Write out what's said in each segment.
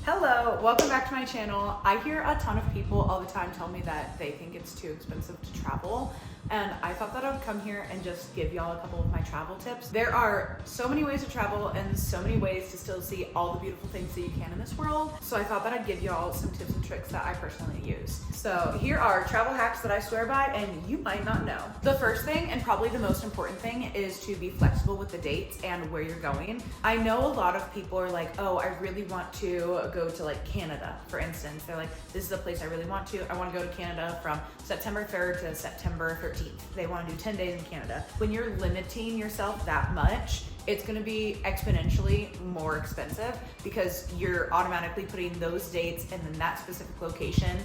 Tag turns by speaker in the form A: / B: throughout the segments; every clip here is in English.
A: Hello, welcome back to my channel. I hear a ton of people all the time tell me that they think it's too expensive to travel, and I thought that I would come here and just give y'all a couple of my travel tips. There are so many ways to travel and so many ways to still see all the beautiful things that you can in this world, so I thought that I'd give y'all some tips and tricks that I personally use. So here are travel hacks that I swear by and you might not know. The first thing, and probably the most important thing, is to be flexible with the dates and where you're going. I know a lot of people are like, oh, I really want to go to like Canada, for instance. They're like, this is a place I really want to. I want to go to Canada from September 3rd to September 13th. They want to do 10 days in Canada. When you're limiting yourself that much, it's going to be exponentially more expensive because you're automatically putting those dates and then that specific location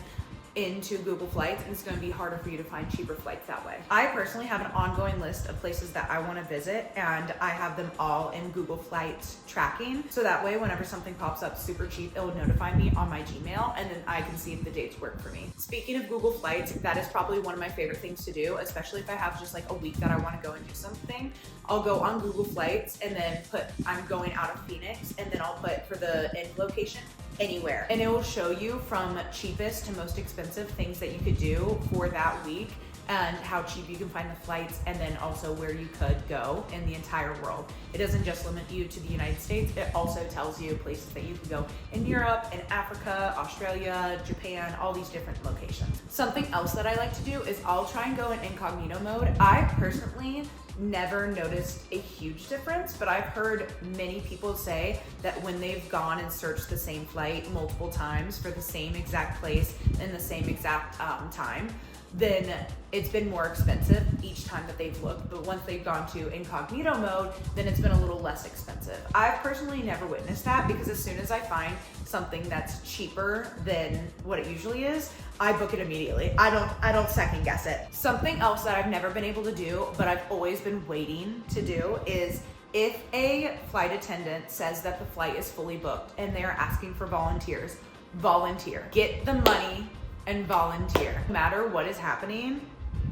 A: into Google Flights, and it's going to be harder for you to find cheaper flights that way. I personally have an ongoing list of places that I want to visit, and I have them all in Google Flights tracking, so that way whenever something pops up super cheap, it will notify me on my Gmail, and then I can see if the dates work for me. Speaking of Google Flights, that is probably one of my favorite things to do, especially if I have just like a week that I want to go and do something. I'll go on Google Flights and then put I'm going out of Phoenix, and then I'll put for the end location anywhere, and it will show you from cheapest to most expensive things that you could do for that week and how cheap you can find the flights, and then also where you could go in the entire world. It doesn't just limit you to the United States, it also tells you places that you can go in Europe, in Africa, Australia, Japan, all these different locations. Something else that I like to do is I'll try and go in incognito mode. I personally never noticed a huge difference, but I've heard many people say that when they've gone and searched the same flight multiple times for the same exact place in the same exact time, then it's been more expensive each time that they've looked. But once they've gone to incognito mode, then it's been a little less expensive. I've personally never witnessed that because as soon as I find something that's cheaper than what it usually is, I book it immediately. I don't second guess it. Something else that I've never been able to do, but I've always been waiting to do, is if a flight attendant says that the flight is fully booked and they're asking for volunteers, volunteer. Get the money and volunteer. No matter what is happening,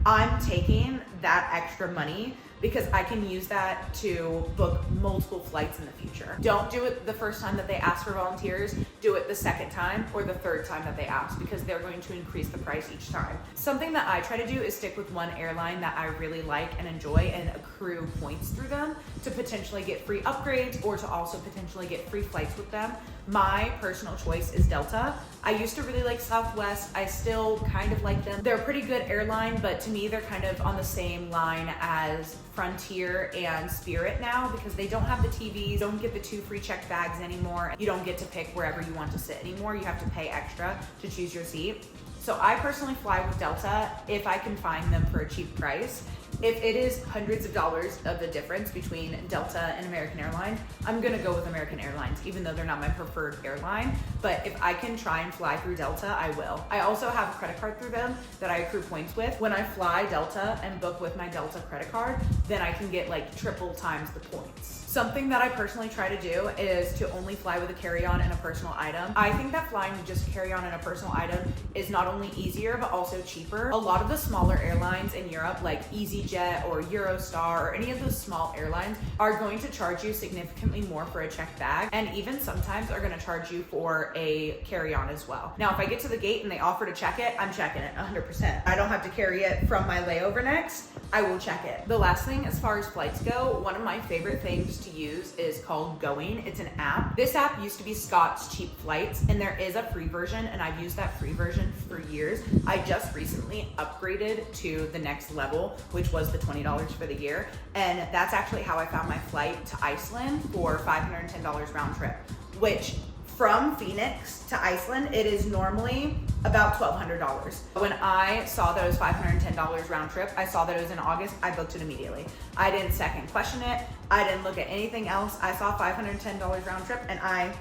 A: I'm taking that extra money because I can use that to book multiple flights in the future. Don't do it the first time that they ask for volunteers. Do it the second time or the third time that they ask, because they're going to increase the price each time. Something that I try to do is stick with one airline that I really like and enjoy and accrue points through them to potentially get free upgrades or to also potentially get free flights with them. My personal choice is Delta. I used to really like Southwest. I still kind of like them. They're a pretty good airline, but to me, they're kind of on the same line as Frontier and Spirit now, because they don't have the TVs, you don't get the 2 free checked bags anymore. You don't get to pick wherever you want to sit anymore. You have to pay extra to choose your seat. So I personally fly with Delta if I can find them for a cheap price. If it is hundreds of dollars of the difference between Delta and American Airlines, I'm gonna go with American Airlines, even though they're not my preferred airline. But if I can try and fly through Delta, I will. I also have a credit card through them that I accrue points with. When I fly Delta and book with my Delta credit card, then I can get like triple times the points. Something that I personally try to do is to only fly with a carry-on and a personal item. I think that flying with just carry-on and a personal item is not only easier, but also cheaper. A lot of the smaller airlines in Europe, like EasyJet or Eurostar or any of those small airlines, are going to charge you significantly more for a checked bag, and even sometimes are gonna charge you for a carry-on as well. Now, if I get to the gate and they offer to check it, I'm checking it 100%. I don't have to carry it from my layover next, I will check it. The last thing, as far as flights go, one of my favorite things to use is called Going. It's an app. This app used to be Scott's Cheap Flights, and there is a free version, and I've used that free version for years. I just recently upgraded to the next level, which was the $20 for the year, and that's actually how I found my flight to Iceland for $510 round trip, which from Phoenix to Iceland, it is normally about $1,200. When I saw that it was $510 round trip, I saw that it was in August, I booked it immediately. I didn't second question it. I didn't look at anything else. I saw $510 round trip and I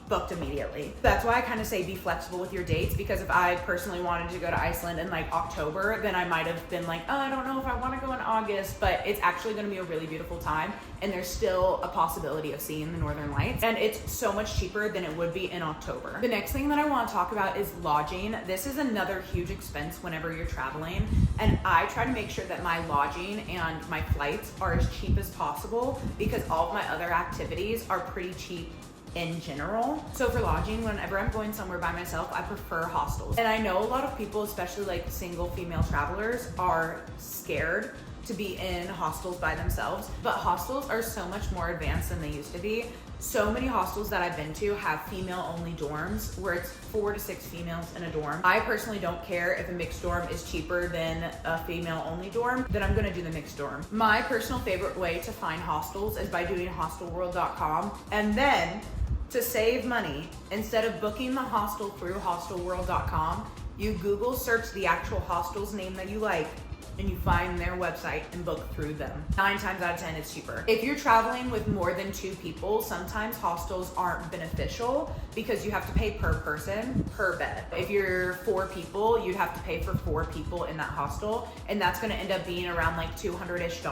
A: booked immediately. That's why I kind of say be flexible with your dates, because if I personally wanted to go to Iceland in like October, then I might have been like, oh, I don't know if I want to go in August, but it's actually going to be a really beautiful time, and there's still a possibility of seeing the Northern Lights, and it's so much cheaper than it would be in October. The next thing that I want to talk about is lodging. This is another huge expense whenever you're traveling, and I try to make sure that my lodging and my flights are as cheap as possible, because all of my other activities are pretty cheap in general. So for lodging, whenever I'm going somewhere by myself, I prefer hostels. And I know a lot of people, especially like single female travelers, are scared to be in hostels by themselves, but hostels are so much more advanced than they used to be. So many hostels that I've been to have female only dorms where it's 4 to 6 females in a dorm. I personally don't care if a mixed dorm is cheaper than a female only dorm, then I'm gonna do the mixed dorm. My personal favorite way to find hostels is by doing hostelworld.com, and then to save money, instead of booking the hostel through hostelworld.com, you Google search the actual hostel's name that you like, and you find their website and book through them. 9 times out of 10, it's cheaper. If you're traveling with more than 2 people, sometimes hostels aren't beneficial because you have to pay per person, per bed. If you're 4 people, you'd have to pay for 4 people in that hostel, and that's gonna end up being around like $200-ish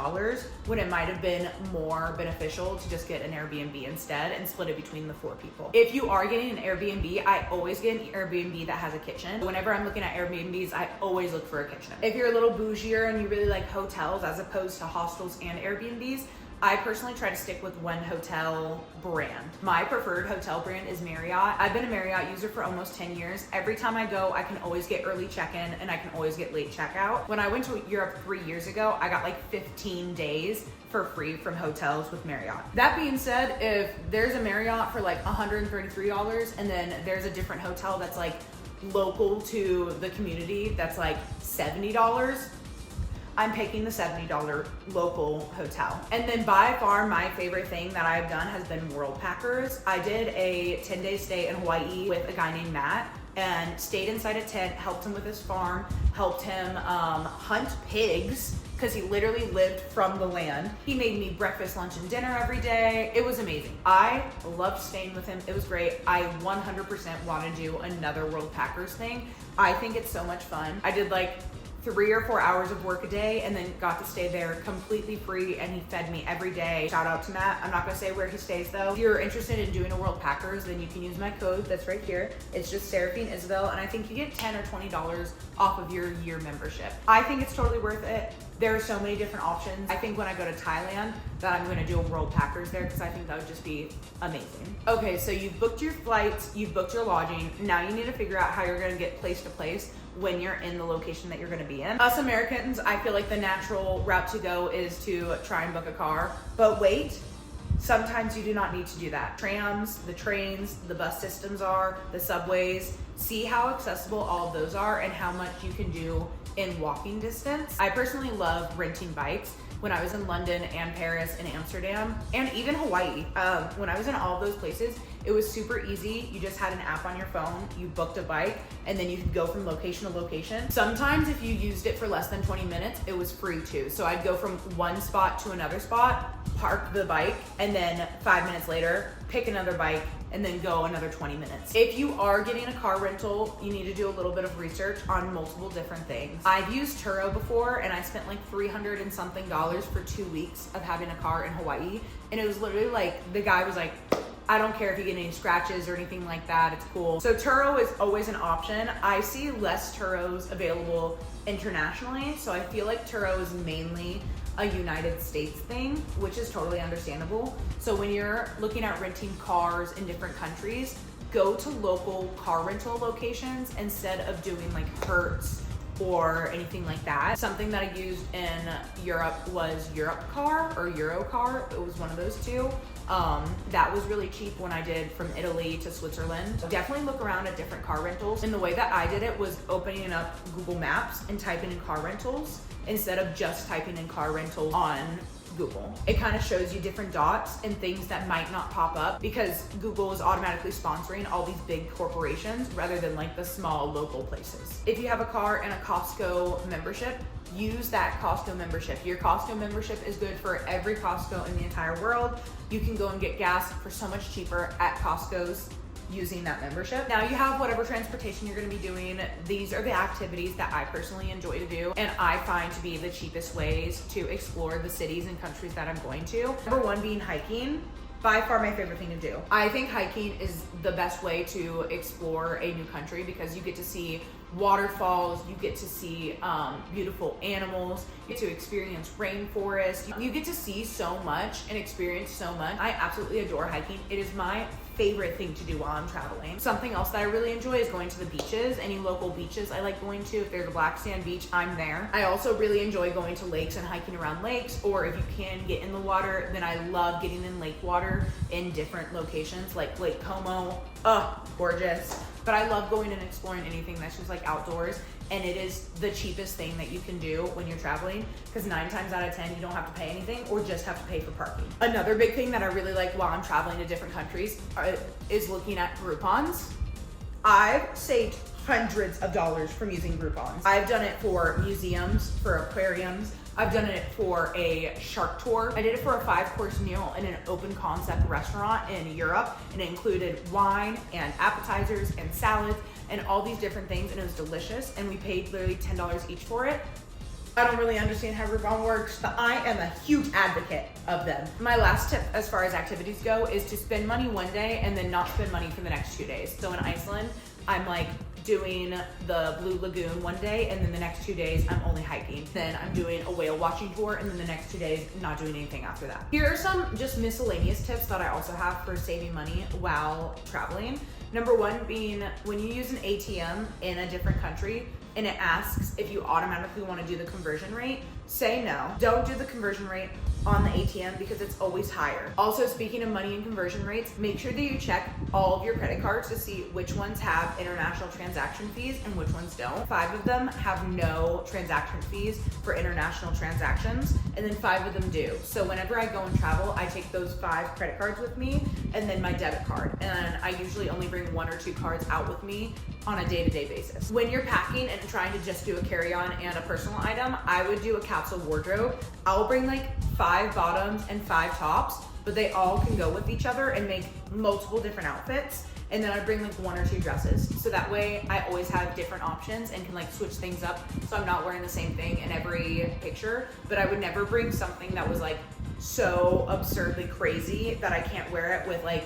A: when it might have been more beneficial to just get an Airbnb instead and split it between the 4 people. If you are getting an Airbnb, I always get an Airbnb that has a kitchen. Whenever I'm looking at Airbnbs, I always look for a kitchen. If you're a little bougie and you really like hotels as opposed to hostels and Airbnbs, I personally try to stick with one hotel brand. My preferred hotel brand is Marriott. I've been a Marriott user for almost 10 years. Every time I go, I can always get early check-in and I can always get late checkout. When I went to Europe 3 years ago, I got like 15 days for free from hotels with Marriott. That being said, if there's a Marriott for like $133 and then there's a different hotel that's like local to the community that's like $70, I'm picking the $70 local hotel. And then by far my favorite thing that I've done has been Worldpackers. I did a 10-day stay in Hawaii with a guy named Matt and stayed inside a tent, helped him with his farm, helped him hunt pigs because he literally lived from the land. He made me breakfast, lunch, and dinner every day. It was amazing. I loved staying with him. It was great. I 100% want to do another Worldpackers thing. I think it's so much fun. I did like 3 or 4 hours of work a day and then got to stay there completely free, and he fed me every day. Shout out to Matt. I'm not gonna say where he stays though. If you're interested in doing a Worldpackers, then you can use my code that's right here. It's just Saraphine Isabel, and I think you get $10 or $20 off of your year membership. I think it's totally worth it. There are so many different options. I think when I go to Thailand that I'm gonna do a Worldpackers there because I think that would just be amazing. Okay, so you've booked your flights, you've booked your lodging. Now you need to figure out how you're gonna get place to place when you're in the location that you're gonna be in. Us Americans, I feel like the natural route to go is to try and book a car, but wait, sometimes you do not need to do that. Trams, the trains, the bus systems are, the subways, see how accessible all of those are and how much you can do in walking distance. I personally love renting bikes. When I was in London and Paris and Amsterdam and even Hawaii, when I was in all of those places, it was super easy. You just had an app on your phone, you booked a bike, and then you could go from location to location. Sometimes if you used it for less than 20 minutes, it was free too. So I'd go from one spot to another spot, park the bike, and then 5 minutes later, pick another bike, and then go another 20 minutes. If you are getting a car rental, you need to do a little bit of research on multiple different things. I've used Turo before, and I spent like $300 and something for 2 weeks of having a car in Hawaii. And it was literally like, the guy was like, I don't care if you get any scratches or anything like that, it's cool. So Turo is always an option. I see less Turos available internationally, so I feel like Turo is mainly a United States thing, which is totally understandable. So when you're looking at renting cars in different countries, go to local car rental locations instead of doing like Hertz or anything like that. Something that I used in Europe was Europcar or Eurocar. It was one of those two. That was really cheap when I did from Italy to Switzerland. Definitely look around at different car rentals. And the way that I did it was opening up Google Maps and typing in car rentals instead of just typing in car rental on Google. It kind of shows you different dots and things that might not pop up because Google is automatically sponsoring all these big corporations rather than like the small local places. If you have a car and a Costco membership, use that Costco membership. Your Costco membership is good for every Costco in the entire world. You can go and get gas for so much cheaper at Costco's using that membership. Now you have whatever transportation you're gonna be doing. These are the activities that I personally enjoy to do and I find to be the cheapest ways to explore the cities and countries that I'm going to. Number one being hiking. By far my favorite thing to do. I think hiking is the best way to explore a new country because you get to see waterfalls, you get to see beautiful animals, you get to experience rainforest, you get to see so much and experience so much. I absolutely adore hiking. It is my favorite thing to do while I'm traveling. Something else that I really enjoy is going to the beaches. Any local beaches I like going to. If there's a black sand beach, I'm there. I also really enjoy going to lakes and hiking around lakes, or if you can get in the water, then I love getting in lake water in different locations like Lake Como. Gorgeous. But I love going and exploring anything that's just like outdoors, and it is the cheapest thing that you can do when you're traveling, because 9 times out of 10 you don't have to pay anything or just have to pay for parking. Another big thing that I really like while I'm traveling to different countries is looking at Groupons. I've saved hundreds of dollars from using Groupons. I've done it for museums, for aquariums. I've done it for a shark tour. I did it for a 5-course meal in an open concept restaurant in Europe, and it included wine and appetizers and salads and all these different things, and it was delicious, and we paid literally $10 each for it. I don't really understand how Groupon works, but I am a huge advocate of them. My last tip as far as activities go is to spend money one day and then not spend money for the next 2 days. So in Iceland, I'm like doing the Blue Lagoon one day, and then the next 2 days I'm only hiking. Then I'm doing a whale watching tour, and then the next 2 days not doing anything after that. Here are some just miscellaneous tips that I also have for saving money while traveling. Number 1 being, when you use an ATM in a different country and it asks if you automatically want to do the conversion rate, say no. Don't do the conversion rate on the ATM because it's always higher. Also, speaking of money and conversion rates, make sure that you check all of your credit cards to see which ones have international transaction fees and which ones don't. 5 of them have no transaction fees for international transactions, and then 5 of them do. So whenever I go and travel, I take those 5 credit cards with me and then my debit card. And I usually only bring 1 or 2 cards out with me on a day-to-day basis. When you're packing and trying to just do a carry-on and a personal item, I would do a capsule wardrobe. I'll bring like 5 bottoms and 5 tops, but they all can go with each other and make multiple different outfits. And then I bring like 1 or 2 dresses. So that way I always have different options and can like switch things up. So I'm not wearing the same thing in every picture, but I would never bring something that was like so absurdly crazy that I can't wear it with like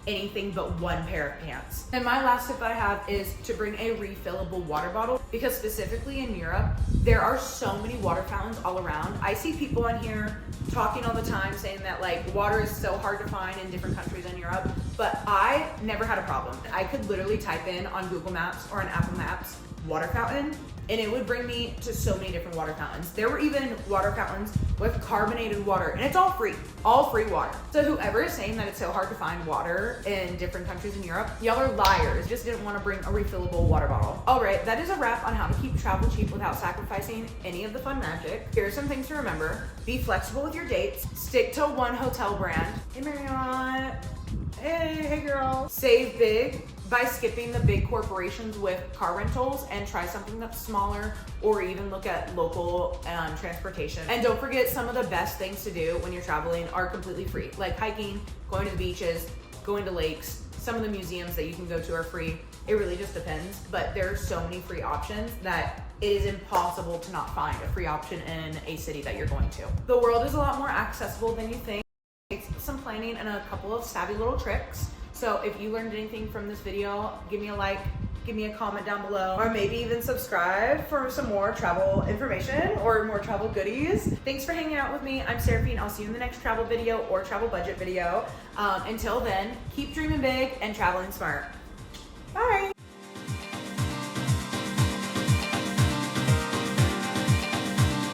A: anything but 1 pair of pants. And my last tip that I have is to bring a refillable water bottle, because specifically in Europe, there are so many water fountains all around. I see people on here talking all the time saying that like water is so hard to find in different countries in Europe, but I never had a problem. I could literally type in on Google Maps or on Apple Maps water fountain, and it would bring me to so many different water fountains. There were even water fountains with carbonated water, and it's all free water. So whoever is saying that it's so hard to find water in different countries in Europe, y'all are liars. Just didn't want to bring a refillable water bottle. All right, that is a wrap on how to keep travel cheap without sacrificing any of the fun magic. Here are some things to remember. Be flexible with your dates. Stick to 1 hotel brand. Hey Marriott. Hey girl. Save big by skipping the big corporations with car rentals and try something that's smaller, or even look at local transportation. And don't forget, some of the best things to do when you're traveling are completely free, like hiking, going to the beaches, going to lakes. Some of the museums that you can go to are free. It really just depends, but there are so many free options that it is impossible to not find a free option in a city that you're going to. The world is a lot more accessible than you think. It takes some planning and a couple of savvy little tricks. So if you learned anything from this video, give me a like, give me a comment down below, or maybe even subscribe for some more travel information or more travel goodies. Thanks for hanging out with me. I'm Saraphine. I'll see you in the next travel video or travel budget video. Until then, keep dreaming big and traveling smart. Bye.